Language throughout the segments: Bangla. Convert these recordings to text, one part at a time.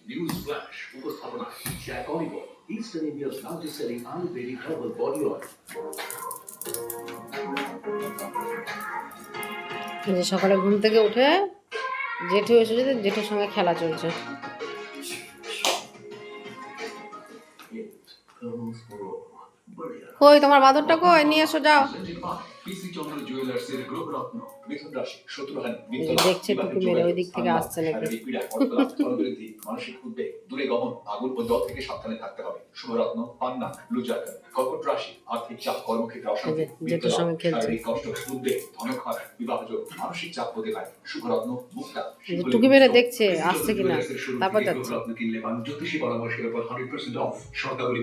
নিউজ ফ্ল্যাশ উপস্থাপনায় Jack Olive, eastern India's largest selling Ayurvedic herbal body oil. সকালে ঘুম থেকে উঠে জেঠু এসেছে, জেঠুর সঙ্গে খেলা চলছে। কই তোমার বাদরটা কই, নিয়ে এসো যাও। দেখছে টুকু মেরে ওই দিক থেকে আসছে নাকি। মানসিক উদ্বেগ, দূরে গমন, আগুন ও জল থেকে সাবধানে থাকতে হবে। শুভরত্ন, পান্না, লুজাকা, কর্কট রাশি, আর্থিক চাপ, কর্মক্ষেত্রে অশান্তি, জেঠুর সঙ্গে খেলছে। কষ্ট, উদ্বেগ, ধনক্ষয়, বিবাহযোগ, মানসিক চাপ হতে পারে। শুভরত্ন, মুক্তা, টুকি মেরে দেখছে আসছে কিনা, তারপর যাচ্ছে। শুভরত্ন কিনলে পান জ্যোতিষী পরামর্শের উপর 100% অফ। সরকারি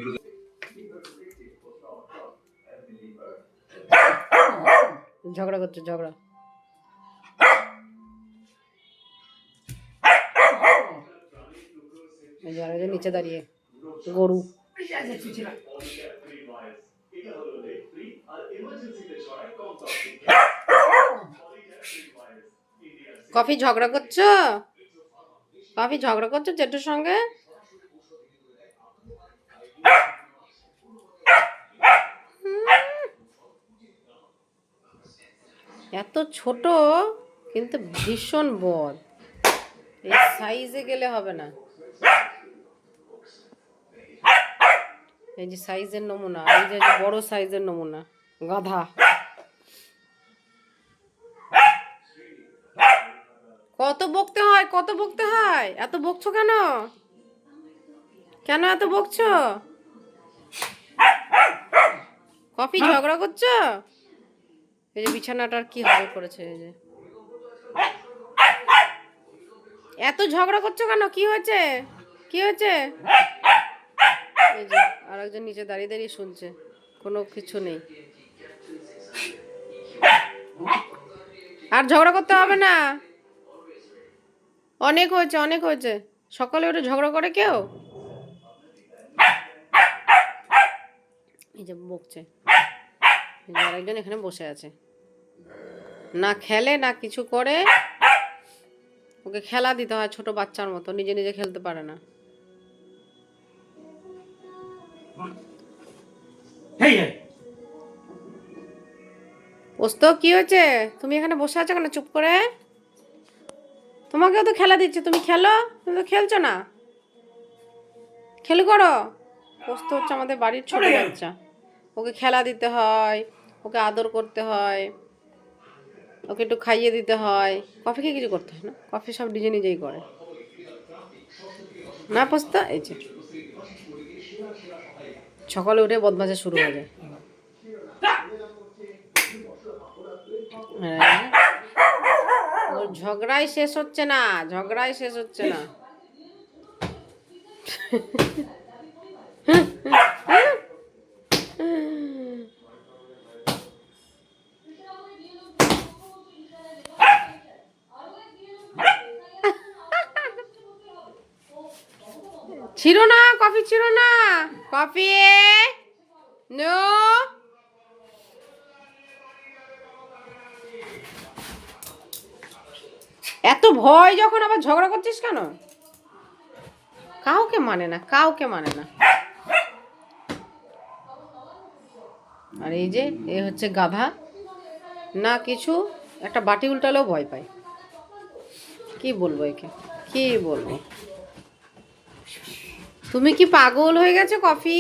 ঝগড়া করছে, ঝগড়া। নিচে দাঁড়িয়ে গরু। কফি ঝগড়া করছো, কফি ঝগড়া করছো জেঠুর সঙ্গে। এত ছোট কিন্তু ভীষণ বদ, এই সাইজে গেলে হবে না। এই যে সাইজের নমুনা, এই যে বড় সাইজের নমুনা, গাধা। কত বকতে হয়, কত বকতে হয়, এত বকছো কেন, কেন এত বকছো? কফি ঝগড়া করছো। এই যে বিছানাটার কি হাল করেছে, এই যে এত ঝগড়া করছো কেন, কি হয়েছে, কি হয়েছে? এই যে আরেকজন নিচে দাঁড়িয়ে দাঁড়িয়ে শুনছে, কোনো কিছু নেই। আর ঝগড়া করতে হবে না, অনেক হয়েছে, অনেক হয়েছে। সকালে ওটা ঝগড়া করে কেউ? এই যে বকছে, আরেকজন এখানে বসে আছে, না খেলে না কিছু করে। ওকে খেলা দিতে হয় ছোট বাচ্চার মতো, নিজে নিজে খেলতে পারে না। ওস্তো কি হয়েছে, তুমি এখানে বসে আছো কেন চুপ করে? তোমাকেও তো খেলা দিচ্ছে, তুমি খেলো, তুমি তো খেলছো না, খেলে করো। ওস্ত হচ্ছে আমাদের বাড়ির ছোট বাচ্চা, ওকে খেলা দিতে হয়, ওকে আদর করতে হয়, ওকে একটু খাইয়ে দিতে হয়। কফিকে কিছু করতে হয় না, কফি সব নিজে নিজেই করে না। পোস্ত এই যে সকালে উঠে বদমাশা শুরু হয়ে যায়। ওর ঝগড়াই শেষ হচ্ছে না, ঝগড়াই শেষ হচ্ছে না। ছিল না কফি, ছিল না কফি, নো। এত ভয় যখন আবার ঝগড়া করছিস কেন? কাউকে মানে না, কাউকে মানে না। আর এই যে এ হচ্ছে গাধা, না কিছু একটা বাটি উল্টালেও ভয় পায়। কি বলবো একে, কি বলবো? তুমি কি পাগল হয়ে গেছো কফি?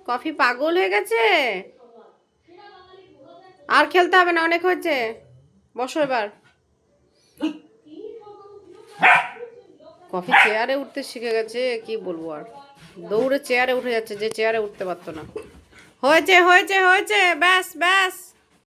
কফি পাগল হয়ে গেছে। আর খেলতে হবে না, অনেক হয়েছে, বসো এবার। কফি চেয়ারে উঠতে শিখে গেছে, কি বলবো আর। দৌড়ে চেয়ারে উঠে যাচ্ছে, যে চেয়ারে উঠতে পারতো না। হয়েছে হয়েছে হয়েছে, ব্যাস ব্যাস।